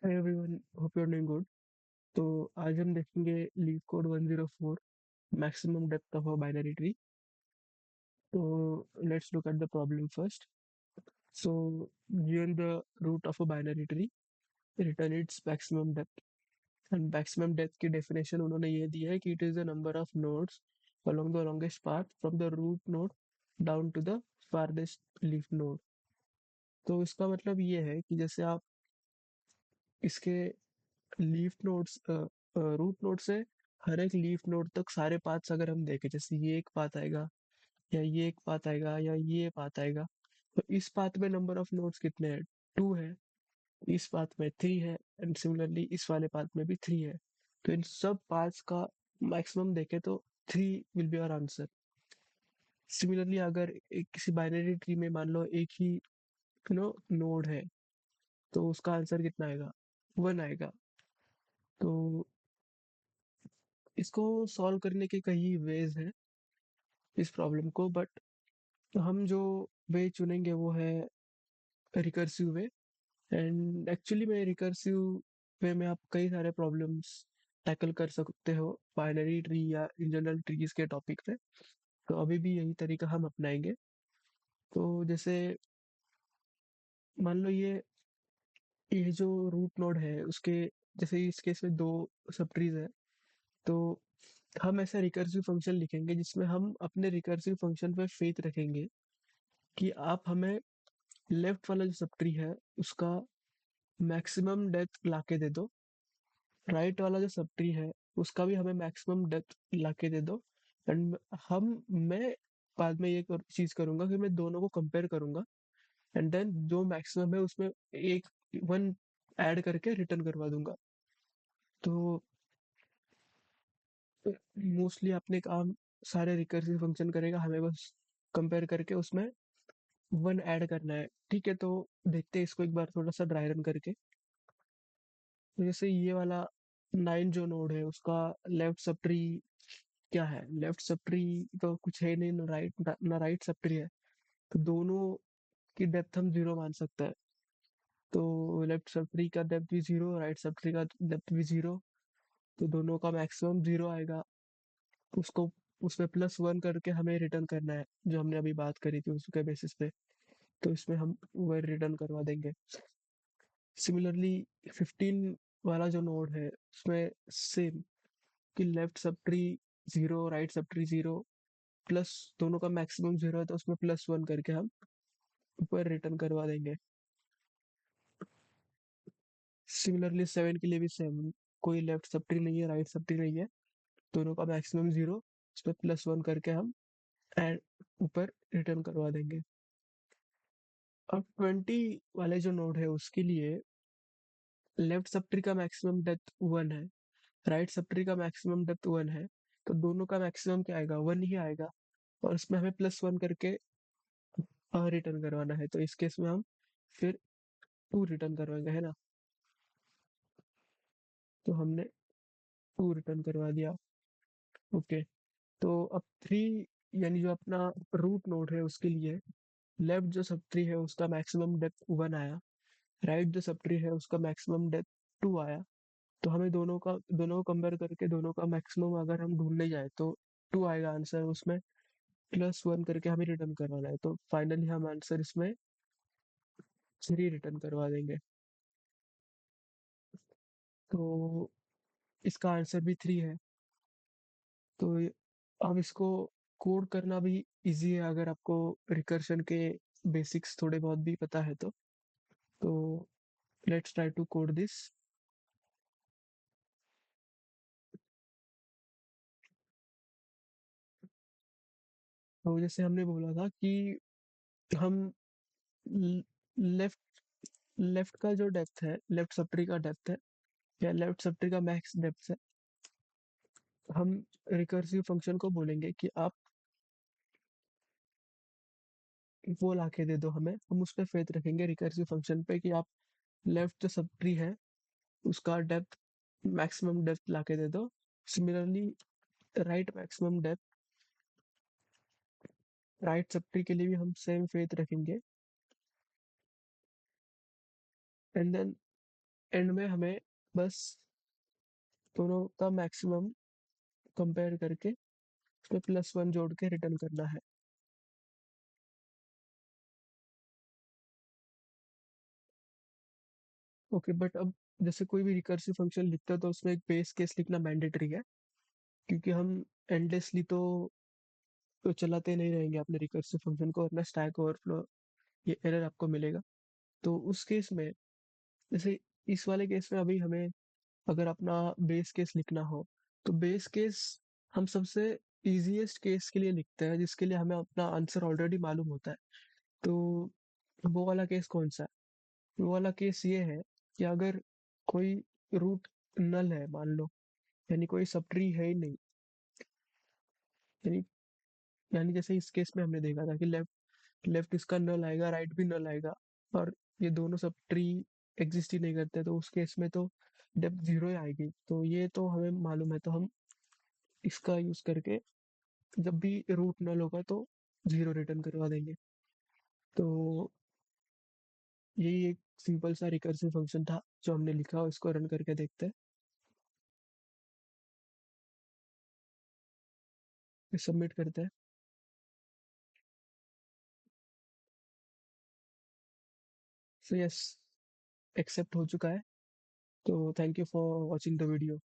Hi everyone, hope you are doing good. तो आज हम देखेंगे LeetCode 104 maximum depth of a binary tree. तो let's look at the problem first. So given the root of a binary tree, return its maximum depth. And maximum depth की definition उन्होंने ये दी है कि it is the number of nodes along the longest path from the root node down to the farthest leaf node। तो इसका मतलब ये है कि जैसे आप इसके लीफ नोड्स रूट नोड से हर एक लीफ नोड तक सारे पाथ्स अगर हम देखें, जैसे ये एक पाथ आएगा या ये एक पाथ आएगा या ये पाथ आएगा, तो इस पाथ में नंबर ऑफ नोड्स कितने हैं? 2 है। इस पाथ में 3 है एंड सिमिलरली इस वाले पाथ में भी 3 है। तो इन सब पाथ्स का मैक्सिमम देखें तो 3 will be our answer. Similarly अगर किसी बाइनरी ट्री में मान लो एक ही नोड है, तो उसका आंसर कितना आएगा? 1 आएगा। तो इसको सॉल्व करने के कई वेज हैं इस प्रॉब्लम को, बट हम जो वे चुनेंगे वो है रिकर्सिव वे। एंड एक्चुअली में रिकर्सिव वे में आप कई सारे प्रॉब्लम्स टैकल कर सकते हो बाइनरी ट्री या इन जनरल ट्रीज के टॉपिक पे। तो अभी भी यही तरीका हम अपनाएंगे। तो जैसे मान लो ये जो रूट नोड है उसके, जैसे इस केस में दो सब ट्रीज है, तो हम ऐसा रिकर्सिव फंक्शन लिखेंगे जिसमें हम अपने रिकर्सिव फंक्शन पे फेथ रखेंगे कि आप हमें लेफ्ट वाला जो सब ट्री है उसका मैक्सिमम डेप्थ लाके दे दो, राइट वाला जो सब ट्री है उसका भी हमें मैक्सिमम डेप्थ लाके दे दो। एंड मैं बाद में ये चीज करूंगा कि मैं दोनों को कंपेयर करूंगा एंड देन जो मैक्सिमम है उसमें एक वन ऐड करके रिटर्न करवा दूंगा। तो मोस्टली अपने काम सारे रिकर्सिव फंक्शन करेगा, हमें बस कंपेयर करके उसमें वन ऐड करना है। ठीक है, तो देखते हैं इसको एक बार थोड़ा सा ड्राई रन करके। तो जैसे ये वाला 9 जो नोड है उसका लेफ्ट सब ट्री क्या है? लेफ्ट सब ट्री तो कुछ है नहीं, ना राइट सब ट्री है। तो दोनों की डेप्थ हम 0 मान सकते हैं। तो लेफ्ट सब ट्री का डेप्थ भी 0, राइट सब ट्री का डेप्थ भी 0। तो दोनों का मैक्सिमम 0 आएगा। उसको उसमें +1 करके हमें रिटर्न करना है, जो हमने अभी बात करी थी उसके बेसिस पे। तो इसमें हम वह रिटर्न करवा देंगे। सिमिलरली 15 वाला जो नोड है उसमें सेम कि left sub tree 0, right sub tree 0, plus दोनों का मैक्सिमम 0 है तो उसमें +1 करके हम ऊपर रिटर्न करवा देंगे। सिमिलरली 7 के लिए भी सेम, कोई लेफ्ट सब ट्री नहीं है, राइट सब ट्री नहीं है, दोनों का मैक्सिमम 0, उसमें +1 करके हम एड ऊपर रिटर्न करवा देंगे। अब 20 वाले जो नोड है उसके लिए लेफ्ट सब ट्री का मैक्सिमम डेप्थ 1 है, राइट सब ट्री का मैक्सिमम डेप्थ 1 है। तो दोनों का मैक्सिमम क्या आएगा? 1 ही आएगा। और इसमें हमें +1 करके रिटर्न करवाना है, तो इस केस में हम फिर 2 रिटर्न करवाएंगे, है ना? तो हमने 2 रिटर्न करवा दिया। ओके। तो अब 3 यानी जो अपना रूट नोड है उसके लिए लेफ्ट जो सब ट्री है उसका मैक्सिमम डेप्थ 1 आया, राइट जो सब ट्री है उसका मैक्सिमम डेप्थ 2 आया। तो हमें दोनों को कंपेयर करके दोनों का मैक्सिमम अगर हम ढूंढने जाए तो 2 आएगा आंसर, उसमें +1 करके हमें रिटर्न करवाना है। तो फाइनली हम आंसर इसमें 3 रिटर्न करवा देंगे। तो इसका आंसर भी 3 है। तो अब इसको कोड करना भी इजी है अगर आपको रिकर्शन के बेसिक्स थोड़े बहुत भी पता है तो let's try to code this. तो जैसे हमने बोला था कि हम लेफ्ट लेफ्ट का जो डेप्थ है, लेफ्ट सब ट्री का डेप्थ है या लेफ्ट सब ट्री का मैक्स डेप्थ है, हम रिकर्सिव फंक्शन को बोलेंगे कि आप वो लाके दे दो हमें, हम उस पर फेथ रखेंगे रिकर्सिव फंक्शन पे कि आप लेफ्ट जो सब ट्री है उसका डेप्थ मैक्सिमम डेप्थ लाके दे दो। Similarly right maximum depth, right sub tree के लिए भी हम सेम फेथ रखेंगे। एंड देन एंड में हमें बस दोनों का मैक्सिमम कंपेयर करके उसमें +1 जोड़ के रिटर्न करना है। ओके, बट अब जैसे कोई भी रिकर्सिव फंक्शन लिखता है तो उसमें एक बेस केस लिखना मैंडेटरी है, क्योंकि हम एंडलेसली तो चलाते नहीं रहेंगे अपने रिकर्सिव फंक्शन को, अपना स्टैक ओवरफ्लो ये एरर आपको मिलेगा। तो उस केस में, जैसे इस वाले केस में अभी हमें अगर अपना बेस केस लिखना हो, तो बेस केस हम सबसे इजीएस्ट केस के लिए लिखते हैं, जिसके लिए हमें अपना आंसर ऑलरेडी मालूम होता है। तो वो वाला केस कौन सा है? वो वाला केस ये है कि अगर कोई रूट नल है मान लो, यानी कोई सब ट्री है ही नहीं, यानी यानी जैसे इस केस में हमने देखा था कि लेफ्ट लेफ्ट इसका नल आएगा, राइट भी नल आएगा, और ये दोनों सब ट्री एग्जिस्ट ही नहीं करते, तो उस केस में तो डेप्थ 0 ही आएगी। तो ये तो हमें मालूम है, तो हम इसका यूज करके जब भी रूट नल होगा तो 0 रिटर्न करवा देंगे। तो यही एक सिंपल सा रिकर्सिव फंक्शन था जो हमने लिखा, इसको रन करके देखते हैं, सबमिट करते हैं। सो यस, एक्सेप्ट हो चुका है। तो thank you for watching the video.